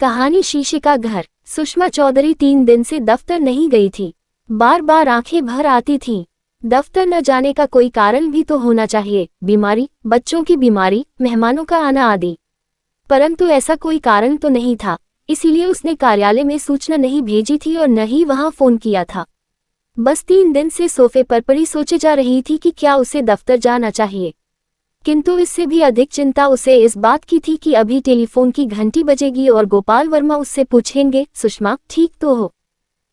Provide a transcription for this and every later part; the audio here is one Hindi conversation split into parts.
कहानी शीशे का घर। सुषमा चौधरी 3 दिन से दफ्तर नहीं गई थी। बार बार आंखें भर आती थीं। दफ्तर न जाने का कोई कारण भी तो होना चाहिए, बीमारी, बच्चों की बीमारी, मेहमानों का आना आदि। परंतु ऐसा कोई कारण तो नहीं था, इसीलिए उसने कार्यालय में सूचना नहीं भेजी थी और न ही वहां फोन किया था। बस 3 दिन से सोफे पर पड़ी सोचे जा रही थी कि क्या उसे दफ्तर जाना चाहिए। किंतु इससे भी अधिक चिंता उसे इस बात की थी कि अभी टेलीफोन की घंटी बजेगी और गोपाल वर्मा उससे पूछेंगे, सुषमा ठीक तो हो?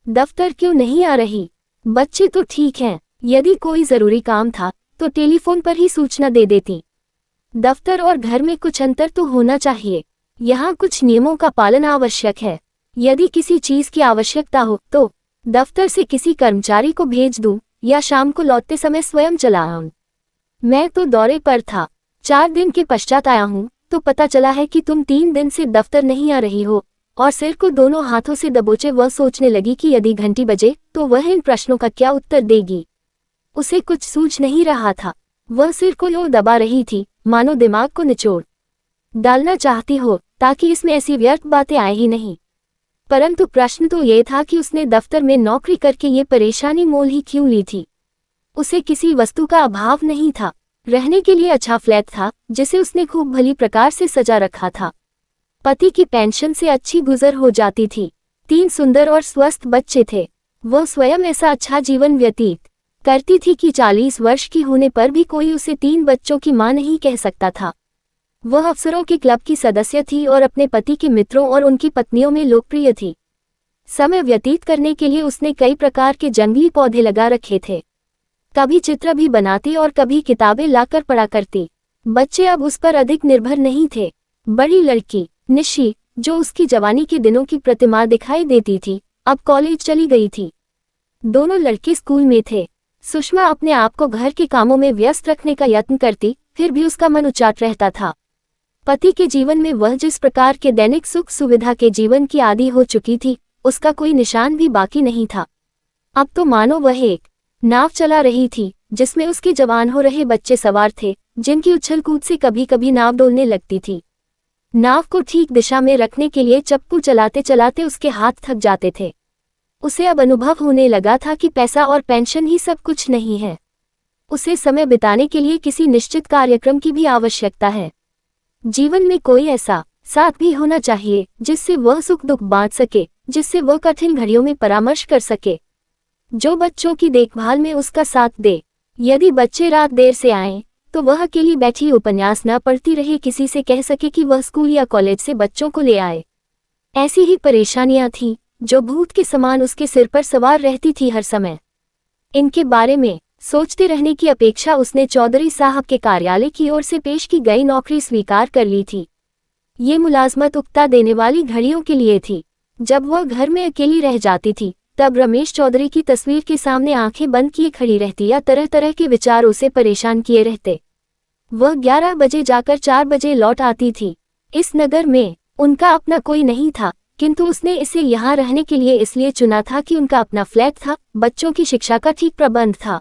दफ्तर क्यों नहीं आ रही? बच्चे तो ठीक हैं। यदि कोई जरूरी काम था तो टेलीफोन पर ही सूचना दे देती। दफ्तर और घर में कुछ अंतर तो होना चाहिए। यहाँ कुछ नियमों का पालन आवश्यक है। यदि किसी चीज की आवश्यकता हो तो दफ्तर से किसी कर्मचारी को भेज दूं या शाम को लौटते समय स्वयं चला आऊं। मैं तो दौरे पर था, 4 दिन के पश्चात आया हूँ तो पता चला है कि तुम 3 दिन से दफ्तर नहीं आ रही हो। और सिर को दोनों हाथों से दबोचे वह सोचने लगी कि यदि घंटी बजे तो वह इन प्रश्नों का क्या उत्तर देगी। उसे कुछ सूझ नहीं रहा था। वह सिर को यूं दबा रही थी मानो दिमाग को निचोड़ डालना चाहती हो ताकि इसमें ऐसी व्यर्थ बातें आए ही नहीं। परंतु प्रश्न तो ये था कि उसने दफ्तर में नौकरी करके ये परेशानी मोल ही क्यों ली थी। उसे किसी वस्तु का अभाव नहीं था। रहने के लिए अच्छा फ्लैट था जिसे उसने खूब भली प्रकार से सजा रखा था। पति की पेंशन से अच्छी गुजर हो जाती थी। 3 सुंदर और स्वस्थ बच्चे थे। वह स्वयं ऐसा अच्छा जीवन व्यतीत करती थी कि 40 वर्ष की होने पर भी कोई उसे 3 बच्चों की मां नहीं कह सकता था। वह अफसरों के क्लब की सदस्य थी और अपने पति के मित्रों और उनकी पत्नियों में लोकप्रिय थी। समय व्यतीत करने के लिए उसने कई प्रकार के जंगली पौधे लगा रखे थे। कभी चित्र भी बनाती और कभी किताबें लाकर पढ़ा करती। बच्चे अब उस पर अधिक निर्भर नहीं थे। बड़ी लड़की निशी, जो उसकी जवानी के दिनों की प्रतिमा दिखाई देती थी, अब कॉलेज चली गई थी। दोनों लड़के स्कूल में थे। सुषमा अपने आप को घर के कामों में व्यस्त रखने का यत्न करती, फिर भी उसका मन उचाट रहता था। पति के जीवन में वह जिस प्रकार के दैनिक सुख सुविधा के जीवन की आदी हो चुकी थी, उसका कोई निशान भी बाकी नहीं था। अब तो मानो वह एक नाव चला रही थी जिसमें उसके जवान हो रहे बच्चे सवार थे, जिनकी उछल कूद से कभी कभी नाव डोलने लगती थी। नाव को ठीक दिशा में रखने के लिए चप्पू चलाते चलाते उसके हाथ थक जाते थे। उसे अब अनुभव होने लगा था कि पैसा और पेंशन ही सब कुछ नहीं है। उसे समय बिताने के लिए किसी निश्चित कार्यक्रम की भी आवश्यकता है। जीवन में कोई ऐसा साथ भी होना चाहिए जिससे वह सुख दुख बांट सके, जिससे वह कठिन घड़ियों में परामर्श कर सके, जो बच्चों की देखभाल में उसका साथ दे। यदि बच्चे रात देर से आएं, तो वह अकेली बैठी उपन्यास न पढ़ती रहे, किसी से कह सके कि वह स्कूल या कॉलेज से बच्चों को ले आए। ऐसी ही परेशानियां थीं जो भूत के समान उसके सिर पर सवार रहती थी हर समय। इनके बारे में सोचते रहने की अपेक्षा उसने चौधरी साहब के कार्यालय की ओर से पेश की गई नौकरी स्वीकार कर ली थी। ये मुलाजमत उकता देने वाली घड़ियों के लिए थी। जब वह घर में अकेली रह जाती थी तब रमेश चौधरी की तस्वीर के सामने आंखें बंद किए खड़ी रहती या तरह तरह के विचार उसे परेशान किए रहते। वह 11 बजे जाकर 4 बजे लौट आती थी। इस नगर में उनका अपना कोई नहीं था, किंतु उसने इसे यहाँ रहने के लिए इसलिए चुना था कि उनका अपना फ्लैट था, बच्चों की शिक्षा का ठीक प्रबंध था।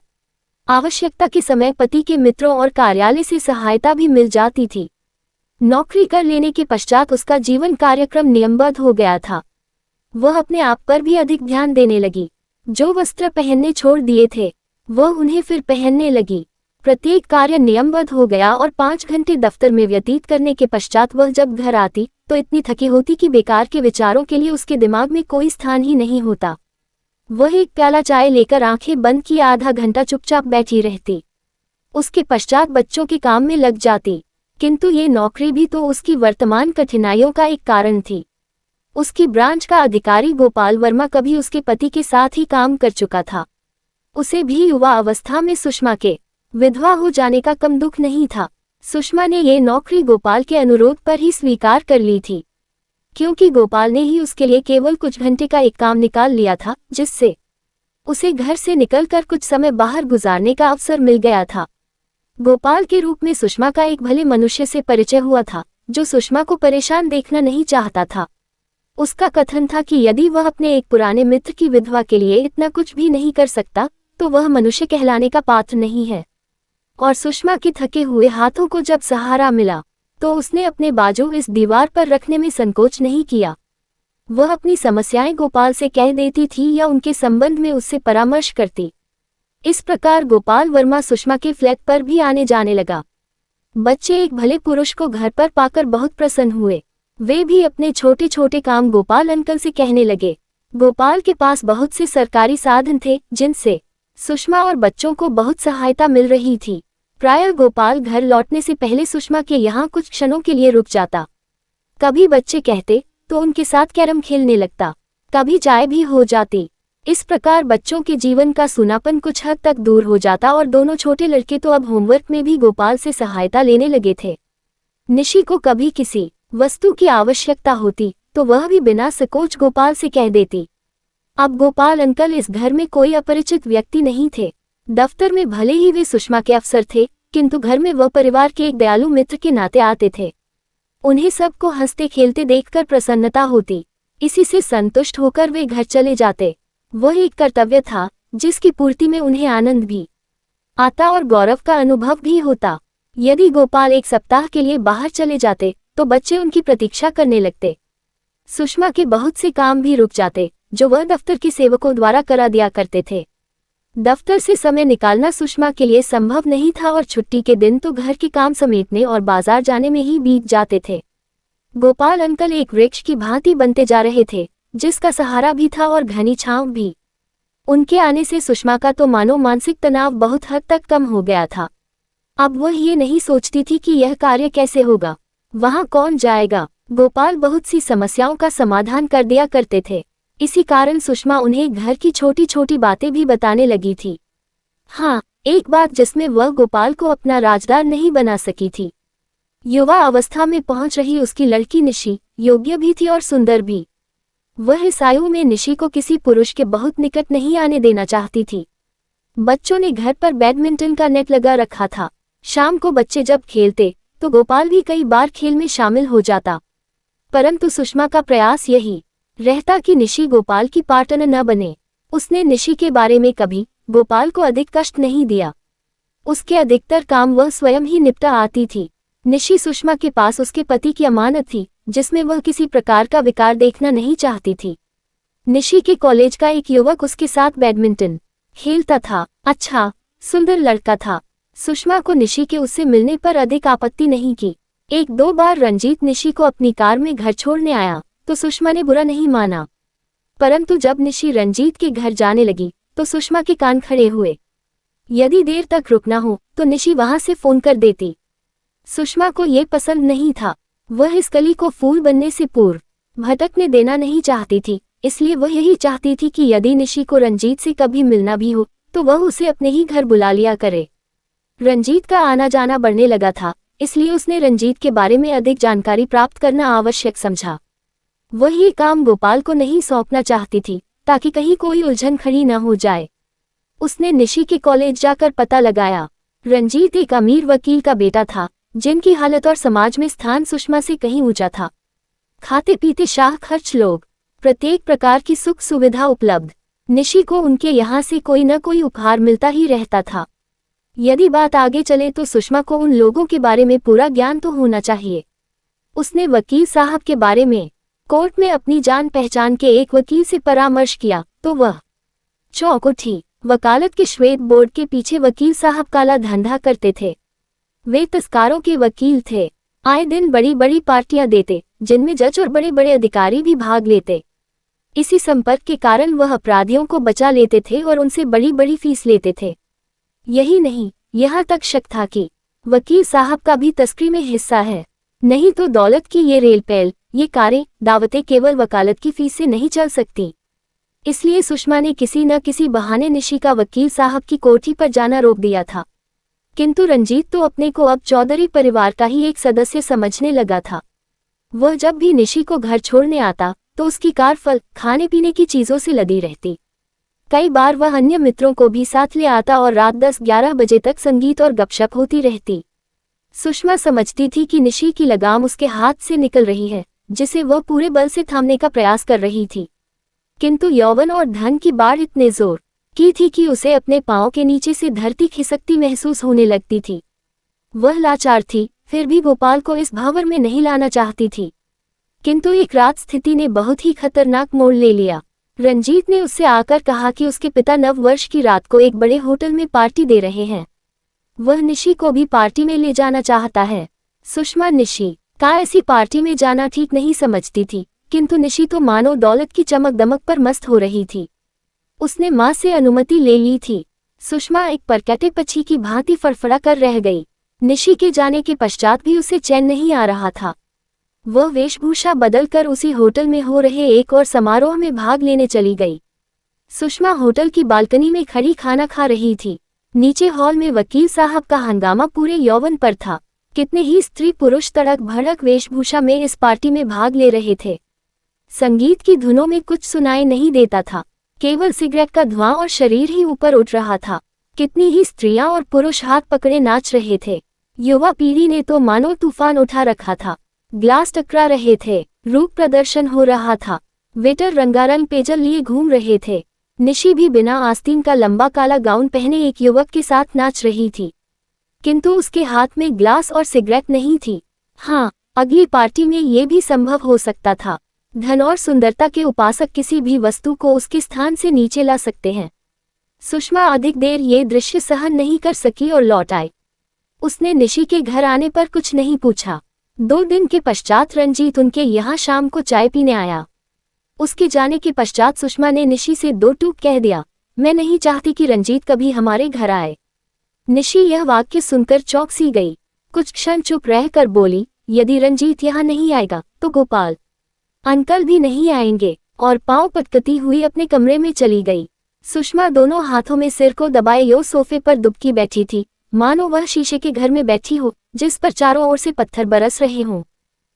आवश्यकता के समय पति के मित्रों और कार्यालय से सहायता भी मिल जाती थी। नौकरी कर लेने के पश्चात उसका जीवन कार्यक्रम नियमबद्ध हो गया था। वह अपने आप पर भी अधिक ध्यान देने लगी। जो वस्त्र पहनने छोड़ दिए थे वह उन्हें फिर पहनने लगी। प्रत्येक कार्य नियमबद्ध हो गया और 5 घंटे दफ्तर में व्यतीत करने के पश्चात वह जब घर आती तो इतनी थकी होती कि बेकार के विचारों के लिए उसके दिमाग में कोई स्थान ही नहीं होता। वह एक प्याला चाय लेकर आंखें बंद किए आधा घंटा चुपचाप बैठी रहती। उसके पश्चात बच्चों के काम में लग जाती। किंतु ये नौकरी भी तो उसकी वर्तमान कठिनाइयों का एक कारण थी। उसकी ब्रांच का अधिकारी गोपाल वर्मा कभी उसके पति के साथ ही काम कर चुका था। उसे भी युवा अवस्था में सुषमा के विधवा हो जाने का कम दुख नहीं था। सुषमा ने ये नौकरी गोपाल के अनुरोध पर ही स्वीकार कर ली थी, क्योंकि गोपाल ने ही उसके लिए केवल कुछ घंटे का एक काम निकाल लिया था, जिससे उसे घर से निकलकर कुछ समय बाहर गुजारने का अवसर मिल गया था। गोपाल के रूप में सुषमा का एक भले मनुष्य से परिचय हुआ था, जो सुषमा को परेशान देखना नहीं चाहता था। उसका कथन था कि यदि वह अपने एक पुराने मित्र की विधवा के लिए इतना कुछ भी नहीं कर सकता तो वह मनुष्य कहलाने का पात्र नहीं है। और सुषमा के थके हुए हाथों को जब सहारा मिला तो उसने अपने बाजू इस दीवार पर रखने में संकोच नहीं किया। वह अपनी समस्याएं गोपाल से कह देती थी या उनके संबंध में उससे परामर्श करती। इस प्रकार गोपाल वर्मा सुषमा के फ्लैट पर भी आने जाने लगा। बच्चे एक भले पुरुष को घर पर पाकर बहुत प्रसन्न हुए। वे भी अपने छोटे छोटे काम गोपाल अंकल से कहने लगे। गोपाल के पास बहुत से सरकारी साधन थे जिनसे सुषमा और बच्चों को बहुत सहायता मिल रही थी। प्रायः गोपाल घर लौटने से पहले सुषमा के यहाँ कुछ क्षणों के लिए रुक जाता। कभी बच्चे कहते तो उनके साथ कैरम खेलने लगता, कभी चाय भी हो जाती। इस प्रकार बच्चों के जीवन का सूनापन कुछ हद तक दूर हो जाता और दोनों छोटे लड़के तो अब होमवर्क में भी गोपाल से सहायता लेने लगे थे। निशी को कभी किसी वस्तु की आवश्यकता होती तो वह भी बिना संकोच गोपाल से कह देती। अब गोपाल अंकल इस घर में कोई अपरिचित व्यक्ति नहीं थे। दफ्तर में भले ही वे सुषमा के अफसर थे, किंतु घर में वह परिवार के एक दयालु मित्र के नाते आते थे। उन्हें सबको हंसते खेलते देखकर प्रसन्नता होती। इसी से संतुष्ट होकर वे घर चले जाते। वह एक कर्तव्य था जिसकी पूर्ति में उन्हें आनंद भी आता और गौरव का अनुभव भी होता। यदि गोपाल एक सप्ताह के लिए बाहर चले जाते तो बच्चे उनकी प्रतीक्षा करने लगते। सुषमा के बहुत से काम भी रुक जाते जो वह दफ्तर के सेवकों द्वारा करा दिया करते थे। दफ्तर से समय निकालना सुषमा के लिए संभव नहीं था और छुट्टी के दिन तो घर के काम समेटने और बाजार जाने में ही बीत जाते थे। गोपाल अंकल एक वृक्ष की भांति बनते जा रहे थे जिसका सहारा भी था और घनी छांव भी। उनके आने से सुषमा का तो मानो मानसिक तनाव बहुत हद तक कम हो गया था। अब वह ये नहीं सोचती थी कि यह कार्य कैसे होगा, वहां कौन जाएगा। गोपाल बहुत सी समस्याओं का समाधान कर दिया करते थे। इसी कारण सुषमा उन्हें घर की छोटी छोटी बातें भी बताने लगी थी। हाँ, एक बात जिसमें वह गोपाल को अपना राजदार नहीं बना सकी थी। युवा अवस्था में पहुंच रही उसकी लड़की निशी योग्य भी थी और सुंदर भी। वह इस आयु में निशी को किसी पुरुष के बहुत निकट नहीं आने देना चाहती थी। बच्चों ने घर पर बैडमिंटन का नेट लगा रखा था। शाम को बच्चे जब खेलते तो गोपाल भी कई बार खेल में शामिल हो जाता, परंतु सुषमा का प्रयास यही रहता कि निशी गोपाल की पार्टनर न बने। उसने निशी के बारे में कभी गोपाल को अधिक कष्ट नहीं दिया। उसके अधिकतर काम वह स्वयं ही निपटा आती थी। निशी सुषमा के पास उसके पति की अमानत थी जिसमें वह किसी प्रकार का विकार देखना नहीं चाहती थी। निशी के कॉलेज का एक युवक उसके साथ बैडमिंटन खेलता था। अच्छा, सुंदर लड़का था। सुषमा को निशी के उससे मिलने पर अधिक आपत्ति नहीं की। एक दो बार रंजीत निशी को अपनी कार में घर छोड़ने आया तो सुषमा ने बुरा नहीं माना, परंतु जब निशी रंजीत के घर जाने लगी तो सुषमा के कान खड़े हुए। यदि देर तक रुकना हो तो निशी वहां से फोन कर देती। सुषमा को ये पसंद नहीं था। वह इस कली को फूल बनने से पूर्व भटकने देना नहीं चाहती थी। इसलिए वह यही चाहती थी कि यदि निशी को रंजीत से कभी मिलना भी हो तो वह उसे अपने ही घर बुला लिया करे। रंजीत का आना जाना बढ़ने लगा था, इसलिए उसने रंजीत के बारे में अधिक जानकारी प्राप्त करना आवश्यक समझा। वह ये काम गोपाल को नहीं सौंपना चाहती थी ताकि कहीं कोई उलझन खड़ी न हो जाए। उसने निशी के कॉलेज जाकर पता लगाया। रंजीत एक अमीर वकील का बेटा था जिनकी हालत और समाज में स्थान सुषमा से कहीं ऊंचा था। खाते पीते शाह खर्च लोग, प्रत्येक प्रकार की सुख सुविधा उपलब्ध। निशी को उनके यहाँ से कोई न कोई उपहार मिलता ही रहता था। यदि बात आगे चले तो सुषमा को उन लोगों के बारे में पूरा ज्ञान तो होना चाहिए। उसने वकील साहब के बारे में कोर्ट में अपनी जान पहचान के एक वकील से परामर्श किया तो वह चौंक उठी। वकालत के श्वेत बोर्ड के पीछे वकील साहब काला धंधा करते थे। वे तस्कारों के वकील थे। आए दिन बड़ी बड़ी पार्टियां देते जिनमें जज और बड़े बड़े अधिकारी भी भाग लेते। इसी संपर्क के कारण वह अपराधियों को बचा लेते थे और उनसे बड़ी बड़ी फीस लेते थे। यही नहीं, यहाँ तक शक था कि वकील साहब का भी तस्करी में हिस्सा है। नहीं तो दौलत की ये रेलपेल, ये कारें, दावतें केवल वकालत की फीस से नहीं चल सकती। इसलिए सुषमा ने किसी न किसी बहाने निशी का वकील साहब की कोठी पर जाना रोक दिया था। किंतु रंजीत तो अपने को अब चौधरी परिवार का ही एक सदस्य समझने लगा था। वह जब भी निशी को घर छोड़ने आता तो उसकी कार फल, खाने पीने की चीजों से लदी रहती। कई बार वह अन्य मित्रों को भी साथ ले आता और रात 10-11 बजे तक संगीत और गपशप होती रहती। सुषमा समझती थी कि निशी की लगाम उसके हाथ से निकल रही है, जिसे वह पूरे बल से थामने का प्रयास कर रही थी। किंतु यौवन और धन की बाढ़ इतने जोर की थी कि उसे अपने पांव के नीचे से धरती खिसकती महसूस होने लगती थी। वह लाचार थी, फिर भी गोपाल को इस भावर में नहीं लाना चाहती थी। किंतु एक रात स्थिति ने बहुत ही खतरनाक मोड़ ले लिया। रंजीत ने उससे आकर कहा कि उसके पिता नव वर्ष की रात को एक बड़े होटल में पार्टी दे रहे हैं। वह निशी को भी पार्टी में ले जाना चाहता है। सुषमा निशी का ऐसी पार्टी में जाना ठीक नहीं समझती थी, किंतु निशी तो मानो दौलत की चमक दमक पर मस्त हो रही थी। उसने माँ से अनुमति ले ली थी। सुषमा एक परकटे पक्षी की भांति फड़फड़ा कर रह गई। निशी के जाने के पश्चात भी उसे चैन नहीं आ रहा था। वह वेशभूषा बदलकर उसी होटल में हो रहे एक और समारोह में भाग लेने चली गई। सुषमा होटल की बालकनी में खड़ी खाना खा रही थी। नीचे हॉल में वकील साहब का हंगामा पूरे यौवन पर था। कितने ही स्त्री पुरुष तड़क भड़क वेशभूषा में इस पार्टी में भाग ले रहे थे। संगीत की धुनों में कुछ सुनाई नहीं देता था, केवल सिगरेट का धुआं और शरीर ही ऊपर उठ रहा था। कितनी ही स्त्रियां और पुरुष हाथ पकड़े नाच रहे थे। युवा पीढ़ी ने तो मानो तूफान उठा रखा था। ग्लास टकरा रहे थे, रूप प्रदर्शन हो रहा था। वेटर रंगारंग पेजल लिए घूम रहे थे। निशी भी बिना आस्तीन का लंबा काला गाउन पहने एक युवक के साथ नाच रही थी, किंतु उसके हाथ में ग्लास और सिगरेट नहीं थी। हाँ, अगली पार्टी में ये भी संभव हो सकता था। धन और सुंदरता के उपासक किसी भी वस्तु को उसके स्थान से नीचे ला सकते हैं। सुषमा अधिक देर ये दृश्य सहन नहीं कर सकी और लौट आई। उसने निशी के घर आने पर कुछ नहीं पूछा। 2 दिन के पश्चात रंजीत उनके यहाँ शाम को चाय पीने आया। उसके जाने के पश्चात सुषमा ने निशी से 2 टूक कह दिया, मैं नहीं चाहती कि रंजीत कभी हमारे घर आए। निशी यह वाक्य सुनकर चौंक सी गई। कुछ क्षण चुप रहकर बोली, यदि रंजीत यहाँ नहीं आएगा तो गोपाल अंकल भी नहीं आएंगे, और पांव पटकती हुई अपने कमरे में चली गई। सुषमा दोनों हाथों में सिर को दबाए यो सोफे पर दुबकी बैठी थी, मानो वह शीशे के घर में बैठी हो जिस पर चारों ओर से पत्थर बरस रहे हों।